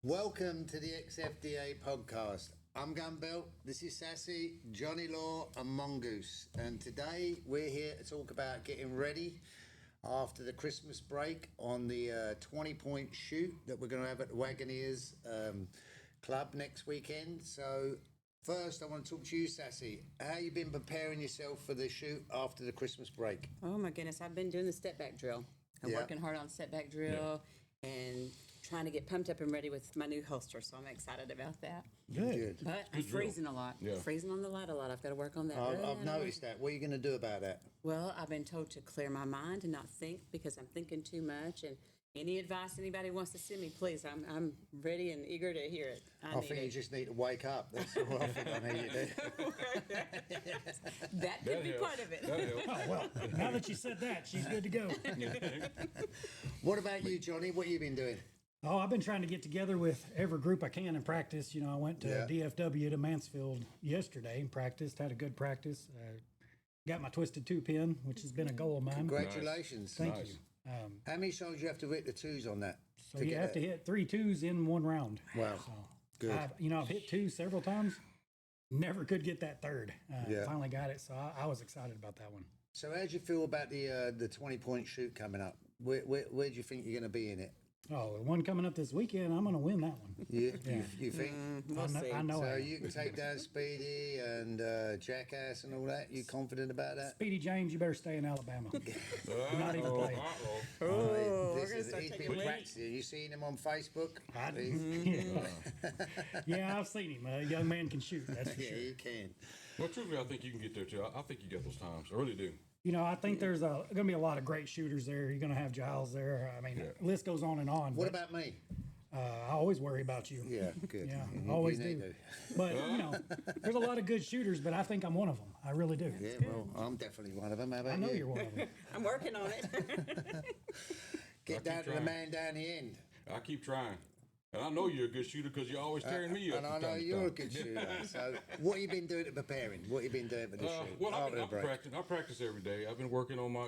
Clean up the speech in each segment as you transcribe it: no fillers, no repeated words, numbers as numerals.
Welcome to the XFDA Podcast. I'm Gunbelt, this is Sassy, Johnny Law and Mongoose. And today we're here to talk about getting ready after the Christmas break on the 20-point shoot that we're going to have at the Wagoner's club next weekend. So first I want to talk to you, Sassy. How you been preparing yourself for the shoot after the Christmas break? Oh my goodness, I've been doing the step back drill. I'm working hard on step back drill and trying to get pumped up and ready with my new holster, so I'm excited about that. Good. But I'm freezing a lot. Yeah. Freezing on the light a lot. I've got to work on that. I've noticed that. What are you going to do about that? Well, I've been told to clear my mind and not think because I'm thinking too much. And any advice anybody wants to send me, please, I'm ready and eager to hear it. I think you just need to wake up. That's all I think I need to do. That could be part of it. Oh, well, now that you said that, she's good to go. What about you, Johnny? What have you been doing? Oh, I've been trying to get together with every group I can and practice. You know, I went to DFW to Mansfield yesterday and practiced, had a good practice. Got my twisted two pin, which has been a goal of mine. Congratulations. Thank you. How many times do you have to hit the twos on that? So you have to hit 3 twos in one round. Wow. So Good. I've hit twos several times. Never could get that third. Finally got it. So I was excited about that one. So how do you feel about the 20-point shoot coming up? Where do you think you're going to be in it? Oh, the one coming up this weekend, I'm going to win that one. You think? We'll see. I know. So you can take down Speedy and Jackass and all that? You confident about that? Speedy James, you better stay in Alabama. Not even playing. He's been practicing. You seen him on Facebook? Yeah, I've seen him. A young man can shoot, that's for Yeah, sure. you can. Well, truthfully, I think you can get there too. I think you got those times. I really do. You know, I think there's going to be a lot of great shooters there. You're going to have Giles there. I mean, the list goes on and on. What but, about me? I always worry about you. Yeah, good. Yeah, You always need do. to. But, you know, there's a lot of good shooters, but I think I'm one of them. I really do. Yeah, well, I'm definitely one of them. How about I know you? you're one of them. I'm working on it. Get down to the man down the end. I keep trying. And I know you're a good shooter because you're always tearing me up. And I know you're a good shooter. So what have you been doing to preparing? What have you been doing for this shoot? Well, I practice every day. I've been working on my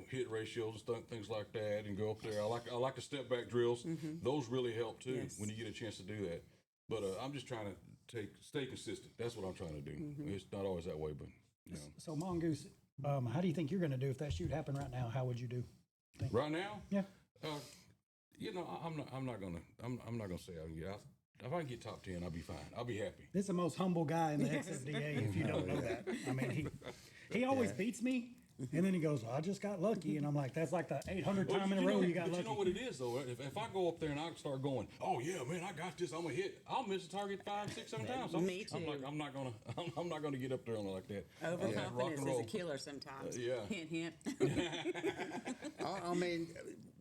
hit ratios and things like that, and go up there. I like the step back drills. Those really help too when you get a chance to do that. But I'm just trying to stay consistent. That's what I'm trying to do. It's not always that way, but you know. So, Mongoose, how do you think you're going to do if that shoot happened right now? How would you do? Right now? Yeah. I'm not gonna say I can get out. If I can get top 10, I'll be fine. I'll be happy. This is the most humble guy in the XFDA, if you don't know that. I mean, he always beats me, and then he goes, well, I just got lucky. And I'm like, that's like the 800th time in a row you got lucky. You know what it is, though? If I go up there and I start going, oh, yeah, man, I got this, I'm going to hit. I'll miss the target 5, 6, 7 times. Me too. I'm not going to get up there on it like that. Overconfidence is a killer sometimes. Yeah. Hint, hint. I mean,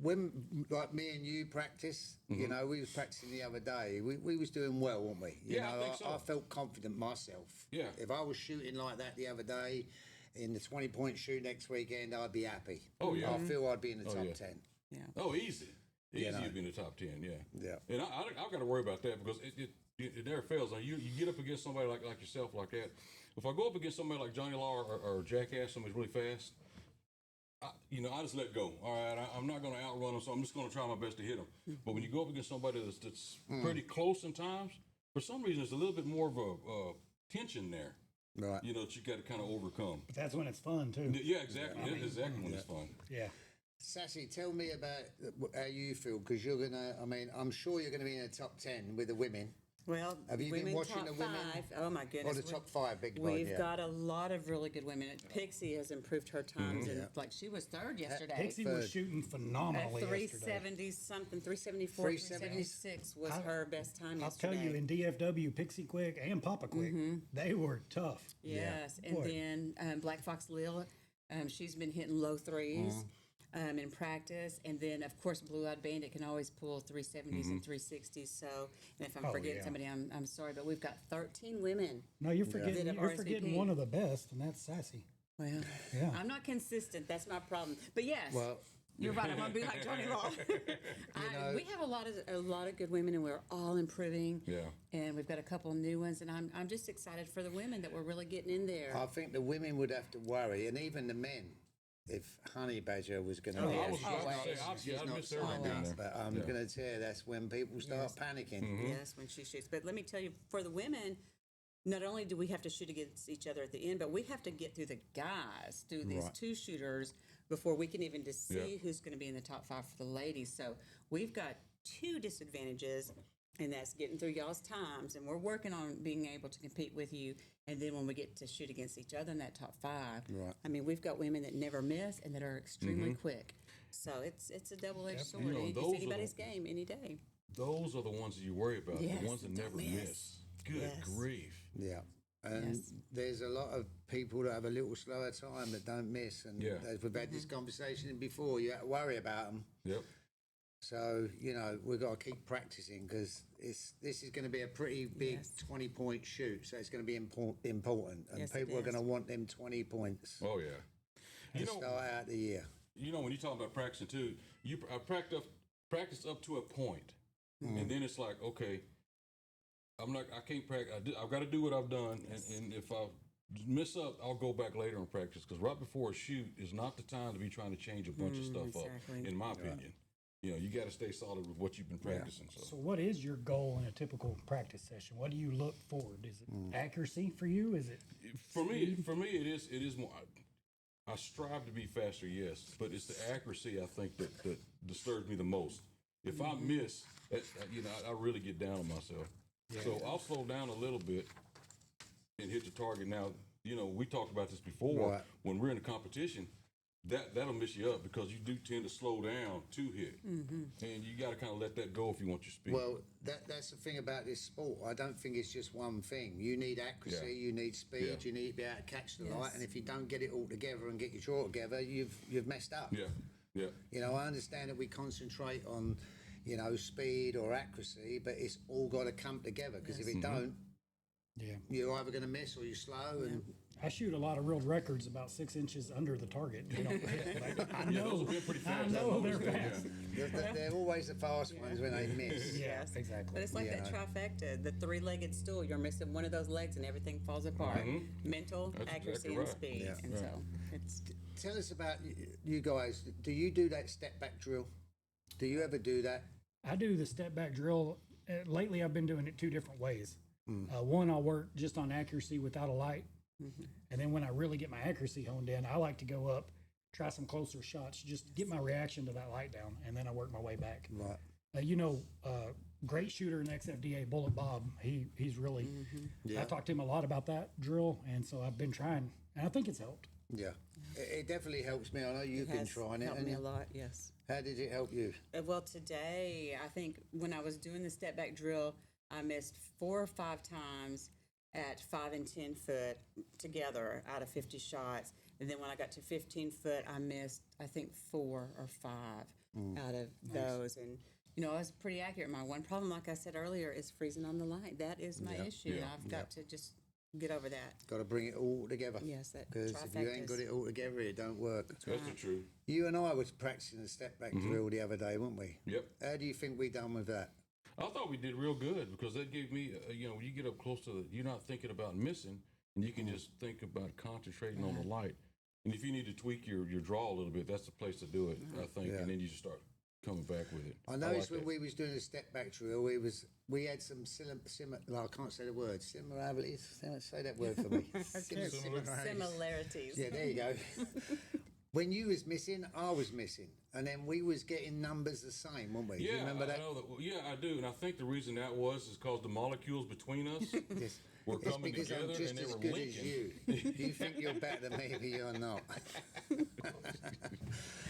when like me and you practice, you know, we was practicing the other day. We was doing well, weren't we? You know, I think so. I felt confident myself. Yeah. If I was shooting like that the other day in the 20-point shoot next weekend, I'd be happy. Oh, yeah. I feel I'd be in the top 10. Yeah. Oh, easy. Easy know. to be in the top 10, yeah. Yeah. And I've got to worry about that because it never fails. Now, you get up against somebody like yourself like that. If I go up against somebody like Johnny Law or Jackass, somebody's really fast, I just let go. All right, I'm not going to outrun them, so I'm just going to try my best to hit them. But when you go up against somebody that's pretty close in times, for some reason, there's a little bit more of a tension there. Right. You know, that you got to kind of overcome. But that's when it's fun, too. Yeah, exactly. That's exactly when it's fun. Yeah. Sassy, tell me about how you feel, because you're going to, I'm sure you're going to be in the top 10 with the women. Well, have you been watching the women? 5. Oh my goodness! Or the top 5, big one. We've got a lot of really good women. Pixie has improved her times, and like she was 3rd yesterday. Pixie was shooting phenomenally. 370 something, 374, 376 was her best time yesterday. I'll tell you, in DFW, Pixie Quick and Papa Quick, they were tough. Yes, and then Black Fox Lil, she's been hitting low 3s. In practice, and then of course Blue-Eyed Bandit can always pull 370s and 360s. So, and if I'm forgetting somebody, I'm sorry, but we've got 13 women. No, you're forgetting one of the best, and that's Sassy. Well, I'm not consistent. That's my problem. But yes, Well, you're right. I'm gonna be like Johnny Law. We have a lot of good women, and we're all improving. Yeah. And we've got a couple of new ones, and I'm just excited for the women that we're really getting in there. I think the women would have to worry, and even the men. if Honey Badger was going to Oh, be yeah. I was about to Always. say, obviously, she's I'd not miss her being signed up, there. but I'm going to tell you that's when people start panicking. Yes, when she shoots. But let me tell you, for the women, not only do we have to shoot against each other at the end, but we have to get through the guys, through these Right. 2 shooters before we can even just see Yeah. who's going to be in the top 5 for the ladies. So we've got 2 disadvantages, and that's getting through y'all's times. And we're working on being able to compete with you. And then when we get to shoot against each other in that top 5, Right. I mean, we've got women that never miss and that are extremely quick. So it's a double-edged sword. You know, It's those are anybody's the- game any day. Those are the ones that you worry about, Yes, the ones that don't never miss. miss. Good Yes. grief. Yeah. And Yes. there's a lot of people that have a little slower time that don't miss. And Yeah. as we've had this conversation before, you have to worry about them. Yep. So, you know, we've got to keep practicing because this is going to be a pretty big Yes. 20-point shoot. So it's going to be important. And Yes, it people are going to is. want them 20 points Oh, yeah. to You know, start out the year. when you talk about practicing too, I practice up to a point, and then it's like, okay, I can't practice. I've got to do what I've done, and if I mess up, I'll go back later and practice. Because right before a shoot is not the time to be trying to change a bunch of stuff exactly. up. In my opinion, you know, you got to stay solid with what you've been practicing. So, what is your goal in a typical practice session? What do you look forward? Is it accuracy for you? Is it For me, it is more. I strive to be faster, yes, but it's the accuracy I think that disturbs me the most. If I miss, I really get down on myself. So I'll slow down a little bit and hit the target. Now, we talked about this before. Right. When we're in a competition, that'll mess you up because you do tend to slow down to hit, and you got to kind of let that go if you want your speed. Well, that's the thing about this sport. I don't think it's just one thing. You need accuracy, Yeah. you need speed, Yeah. you need to be able to catch the light. Yes. And if you don't get it all together and get your draw together, you've messed up. yeah. You know, I understand that we concentrate on, speed or accuracy, but it's all got to come together because if it don't, yeah? you're either going to miss or you're slow. And I shoot a lot of world records about 6 inches under the target. You know, I Yeah, those know, have been pretty fast. I know they're noticed that, fast. they're always the fast ones when they miss. Yeah, Yes. exactly. But it's like that trifecta, the 3-legged stool. You're missing one of those legs and everything falls apart. Mental, That's accuracy, exactly and right. speed. Yeah. And so it's Tell us about you guys. Do you do that step back drill? Do you ever do that? I do the step back drill. Lately, I've been doing it 2 different ways. One, I'll work just on accuracy without a light. And then when I really get my accuracy honed in, I like to go up, try some closer shots, just get my reaction to that light down, and then I work my way back. Right. Great shooter in XFDA, Bullet Bob. He's really, Yeah. I talked to him a lot about that drill, and so I've been trying, and I think it's helped. Yeah. It definitely helps me. I know you've been has trying it. helped haven't me you? a lot, yes. How did it help you? Well, today, I think when I was doing the step back drill, I missed 4 or 5 times at 5 and 10 foot together out of 50 shots. And then when I got to 15 foot, I missed, I think, 4 or 5 out of those. And, I was pretty accurate. My one problem, like I said earlier, is freezing on the light. That is my issue. Yeah. I've got to just get over that. Got to bring it all together. Yes, that Because if you ain't trifectas. got it all together, it don't work. That's the truth. You and I was practicing the step back drill the other day, weren't we? Yep. How do you think we done with that? I thought we did real good because that gave me, when you get up close to you're not thinking about missing, and you can just think about concentrating on the light. And if you need to tweak your draw a little bit, that's the place to do it, I think. Yeah. And then you just start coming back with it. I noticed like when that. we was doing the step back drill, we had some I can't say the word, similarities. Say that word for me. Similarities. Yeah, there you go. When you was missing, I was missing, and then we was getting numbers the same, weren't we? Do Yeah, you remember I that? know that. Yeah, I do. And I think the reason that was is because the molecules between us Yes. were It's coming because I'm together just and they as were good linking. as you. You think you're better than me, but you're not.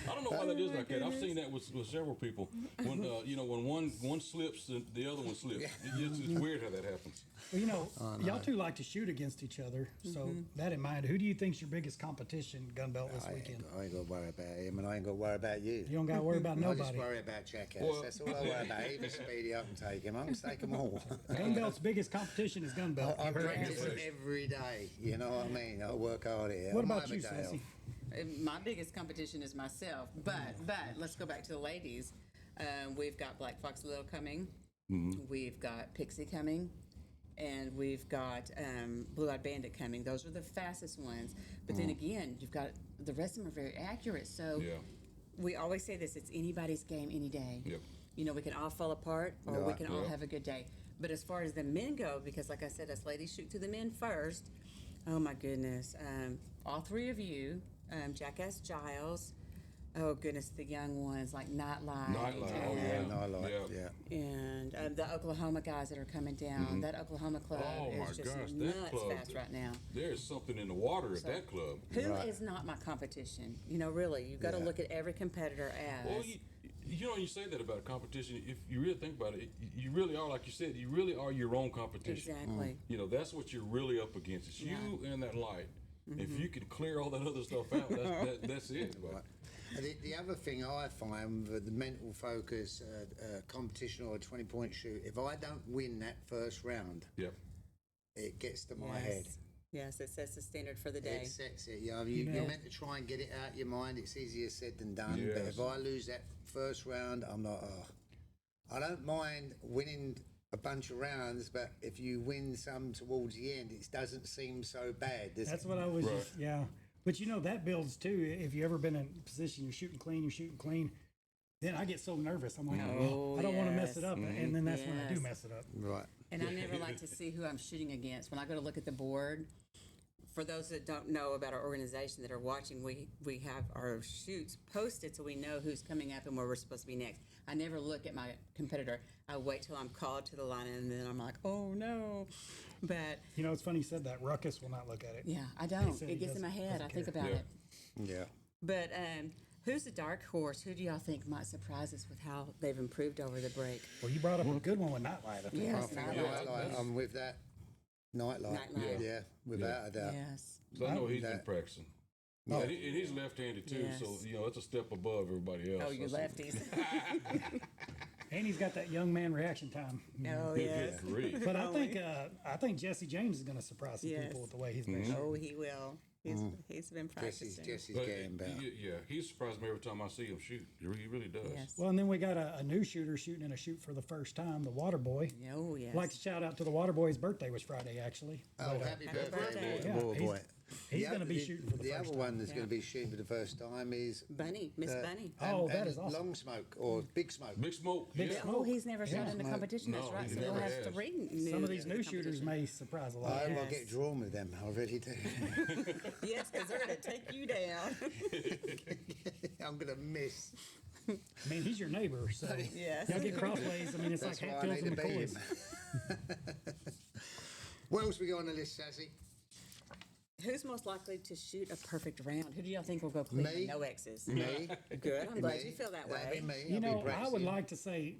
I don't know why that is like that. I've seen that with several people. When when one slips, the other one slips. It's weird how that happens. Well, y'all two like to shoot against each other. So that in mind, who do you think's your biggest competition, gun belt, this weekend? I ain't got to worry about him, and I ain't got to worry about you. You don't got to worry about I just nobody. worry about Jackass. Well- That's all I worry about. Even Speedy, I can take him. I can take them all. Gun belt's biggest competition is gun belt. I You heard it practice here it first. every day. You know what I mean? I work hard here. What I might about have a you, day Sassy? off. My biggest competition is myself, but let's go back to the ladies. We've got Black Fox Little coming. We've got Pixie coming, and we've got Blue-Eyed Bandit coming. Those are the fastest ones. But then again, you've got the rest of them are very accurate. So Yeah. we always say this: it's anybody's game any day. Yep. You know, we can all fall apart, or we Right. can all Yeah. have a good day. But as far as the men go, because like I said, us ladies shoot to the men first. Oh my goodness! All three of you, Jackass Giles. Oh goodness, the young ones like Nightlight. Nightlight. Oh yeah. No, I like, Yeah. yeah. And the Oklahoma guys that are coming down. That Oklahoma club Oh, my is just gosh, that nuts club- fast right now. There's something in the water at that club. Who is Right. not my competition? You know, really, you've got to Yeah. look at every competitor as. Well, you know, you say that about a competition. If you really think about it, you really are, like you said, you really are your own competition. Exactly. You know, that's what you're really up against. It's you and that light. If you can clear all that other stuff out, that's it. But, And the other thing I find with the mental focus, competition or a 20-point shoot, if I don't win that first round, yep. it gets to my head. Yes, it sets the standard for the day. It sets it. You know, you're meant to try and get it out of your mind. It's easier said than done. But Yes. if I lose that first round, I'm like, oh. I don't mind winning a bunch of rounds, but if you win some towards the end, it doesn't seem so bad. does That's it? what I was Right. just, yeah. But you know, that builds too. If you ever been in a position, you're shooting clean, then I get so nervous. I'm like, Oh, I don't want to mess yes. it up. And then that's when I do Yes. mess it up. Right. And I never like to see who I'm shooting against. When I go to look at the board, for those that don't know about our organization that are watching, we have our shoots posted so we know who's coming up and where we're supposed to be next. I never look at my competitor. I wait till I'm called to the line and then I'm like, oh no. But You know, it's funny you said that. Ruckus will not look at it. yeah, I don't. said he It gets in my doesn't- head. I doesn't think care. about Yeah. it. Yeah. But who's the dark horse? Who do y'all think might surprise us with how they've improved over the break? Well, you brought up a good one with Nightlight. I think. Yes, I think Nightlight. Nightlight, I'm with that. Nightlight. Nightlight. Yeah, without a doubt. Yes. So I know he's been that- practicing. Oh. And he's left-handed too, Yes. so you know it's a step above everybody else. Oh, you That's- lefties. And he's got that young man reaction time. Oh, Good yes. grief. But I think Jesse James is going to surprise some Yes. people with the way he's been. Oh, he will. He's been practicing. Jesse's But, getting better. yeah, he surprised me every time I see him shoot. He really does. Yes. Well, and then we got a new shooter shooting in a shoot for the first time, the Water Boy. Oh, yes. I'd like to shout out to the Water Boy's birthday was Friday, actually. Oh, But, happy Happy birthday, birthday. Yeah, boy. he's- He's The going to other- be shooting for the The first other time. one that's going to be shooting for the first time is Bunny, Miss Bunny. Oh, that and is awesome. Long Smoke or Big Smoke. Big smoke. Big yeah. smoke. Oh, he's never shot in the Smoke. competition. That's No, right. he So he'll never have has. three Some of new these new shooters competition. may surprise a lot. I of hope people. I get drawn with them. I really do. Yes, because they're going to take you down. I'm going to miss. I mean, he's your neighbor, so Yes. y'all get crossways. I mean, it's That's like why I Hatfields need and to be him. McCoys. What else we got on the list, Sassy? Who's most likely to shoot a perfect round? Who do y'all think will go clean? Me. No X's. Me. Good. I'm glad Me. you feel that That'd way. be me. You I'll be know, I would practicing. like to say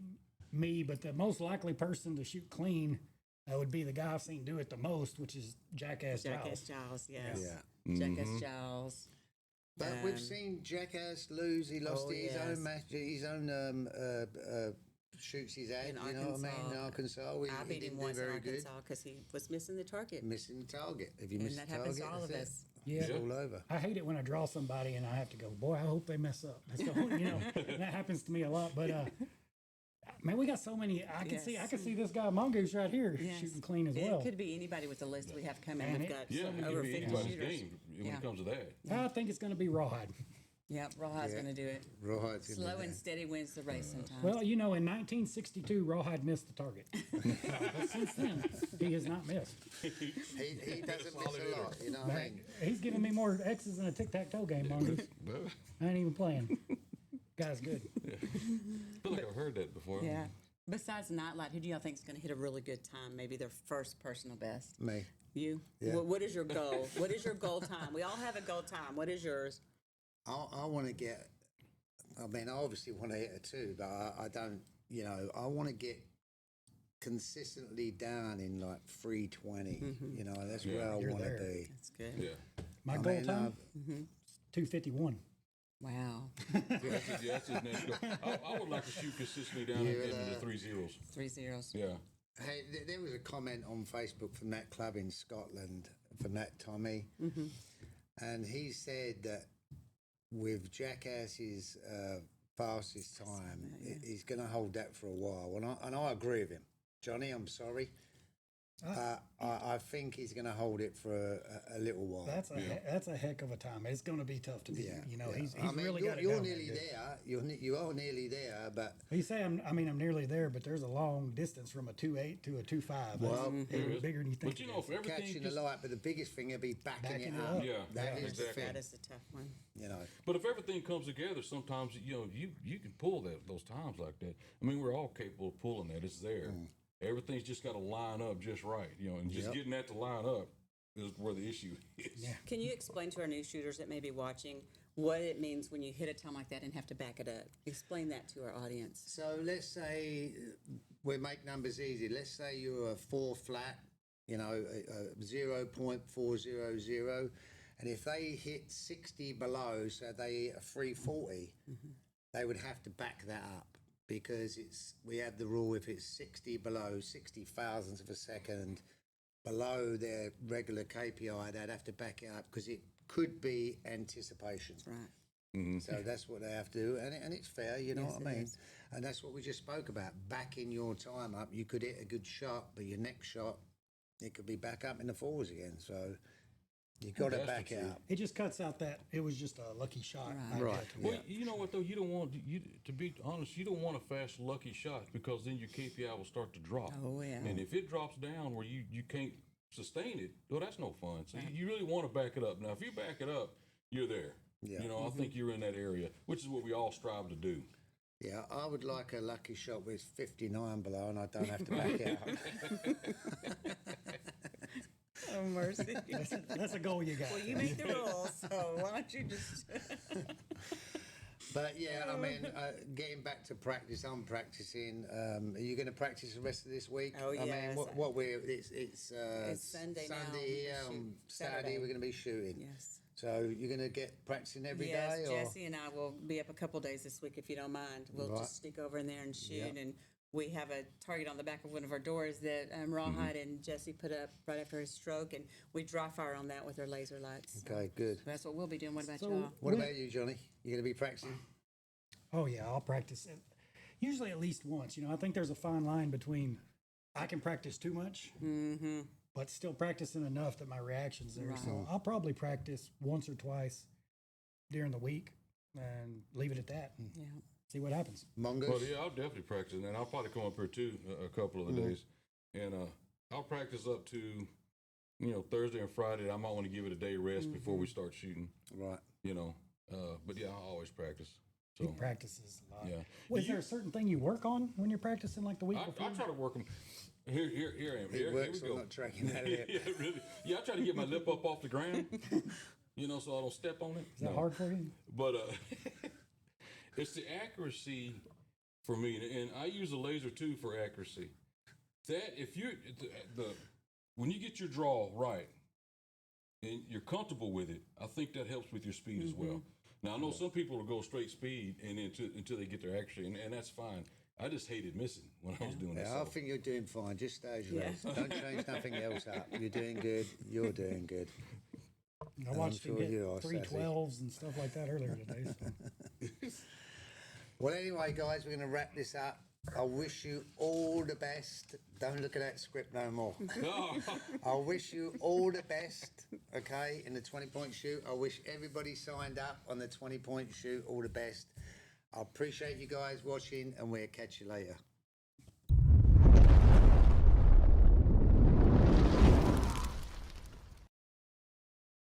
me, but the most likely person to shoot clean would be the guy I've seen do it the most, which is Jackass Jackass Giles. Giles, yes. Yeah. Jackass Giles. But we've seen Jackass lose. He lost oh, his yes. own match, his own shoots he's had. In You know what I mean? In Arkansas. Arkansas, I he beat him didn't do once in very good. Arkansas because he was missing the target. Missing the target. If you And miss that the happens target, to all of that's it. Yeah. us. It's all over. I hate it when I draw somebody and I have to go, boy, I hope they mess up. That's the whole, that happens to me a lot. But man, we got so many. I can Yes. see this guy Mongoose right here Yes. shooting clean as well. It could be anybody with the list we have coming. Man, We've it- got Yeah, it over could be 50 anybody's shooters. game when Yeah. it comes to that. I think it's going to be Rawhide. Yep, Rawhide's Yeah. going to do it. Rawhide's gonna Slow do and that. steady wins the race sometimes. Well, in 1962, Rawhide missed the target. But since then, he has not missed. He doesn't miss Solid a lot. You know what I mean? He's giving me more X's than a tic-tac-toe game, Mongoose. I ain't even playing. Guy's good. I feel like I've heard that before. yeah. Besides Nightlight, who do y'all think is going to hit a really good time? Maybe their first personal best? Me. You? Yeah. What is your goal? What is your goal time? We all have a goal time. What is yours? I want to get. I mean, I obviously want to hit a two, but I don't. You know, I want to get consistently down in like 320. You know, that's where I You're want to there. be. That's good. Yeah. My I goal mean, time, 251. Wow. That's his next goal. I would like to shoot consistently down Yeah, in the 3 zeros. 3 zeros. Yeah. Hey, there was a comment on Facebook from that club in Scotland, from that Tommy, and he said that with Jackass's fastest time, he's going to hold that for a while, and I agree with him. Johnny, I'm sorry, I think he's going to hold it for a little while. That's a heck of a time. It's going to be tough to beat. He's really got it You're down nearly there. You are nearly there, but you say I'm nearly there, but there's a long distance from a 2.8 to a 2.5. Well, it's bigger than you think. But you know, for everything, catching the light. But the biggest thing will be backing it up. Yeah, that is the exactly. thing. That is the tough one. You know. But if everything comes together, sometimes you can pull those times like that. I mean, we're all capable of pulling that. It's there. Everything's just got to line up just right, and just getting that to line up is where the issue is. Yeah. Can you explain to our new shooters that may be watching what it means when you hit a time like that and have to back it up? Explain that to our audience. So let's say we make numbers easy. Let's say you're a 4 flat, 0.400, and if they hit 60 below, so they a 340, they would have to back that up. Because we have the rule if it's 60 below, 60 thousandths of a second below their regular KPI, they'd have to back it up because it could be anticipation. That's right. So that's what they have to do, and it's fair, you know Yes, what I it mean? is. And that's what we just spoke about, backing your time up. You could hit a good shot, but your next shot, it could be back up in the fours again. So you got to That's the back it truth. up. It just cuts out that it was just a lucky shot. Right. idea to me. Well, you know what though? You don't want to be honest. You don't want a fast, lucky shot because then your KPI will start to drop. Oh, yeah. And if it drops down where you can't sustain it, well, that's no fun. So you really want to back it up. Now, if you back it up, you're there. Yeah. I think you're in that area, which is what we all strive to do. Yeah, I would like a lucky shot with 59 below, and I don't have to back it up. Oh, mercy. That's a goal you got. Well, you make the rules, so why don't you just... But yeah, I mean, getting back to practice, I'm practicing. Are you going to practice the rest of this week? Oh, I mean, yes. it's Sunday now. Sunday here. Shoot. On Saturday, Saturday. we're going to be shooting. Yes. So you're going to get practicing every day, Yes, or Jesse and I will be up a couple days this week if you don't mind. We'll Right. just sneak over in there and shoot. Yep. And we have a target on the back of one of our doors that Rawhide and Jesse put up right after his stroke, and we dry fire on that with our laser lights. So okay, good. that's what we'll be doing. What about So- y'all? What about you, Johnny? You going to be practicing? Oh yeah, I'll practice it. Usually at least once. I think there's a fine line between I can practice too much, but still practicing enough that my reaction's there. So I'll probably practice once or twice during the week and leave it at that and Yeah. see what happens. Mongoose? Well, yeah, I'll definitely practice, and I'll probably come up here too a couple of the days, and I'll practice up to Thursday and Friday. I might want to give it a day rest before we start shooting. Right. But yeah, I'll always practice. He So practices a lot. yeah. Was Do there a certain thing you work on when you're practicing, like the week I before? try to work them. Here I am. It Here works we on go. not tracking that lip. Yeah, really. Yeah, I try to get my lip up off the ground, so I don't step on it. Is that hard for you? But it's the accuracy for me, and I use a laser too for accuracy. That if you when you get your draw right and you're comfortable with it, I think that helps with your speed as well. Now I know some people will go straight speed and until they get their accuracy, and that's fine. I just hated missing when I was doing this. Yeah, I think you're doing fine. Just stay as you Yeah. are. Don't change nothing else up. You're doing good. You're doing good. I watched sure him get you are, 312s and stuff like that earlier today. So. Well, anyway, guys, we're going to wrap this up. I wish you all the best. Don't look at that script no more. I wish you all the best, okay, in the 20-point shoot. I wish everybody signed up on the 20-point shoot all the best. I appreciate you guys watching, and we'll catch you later.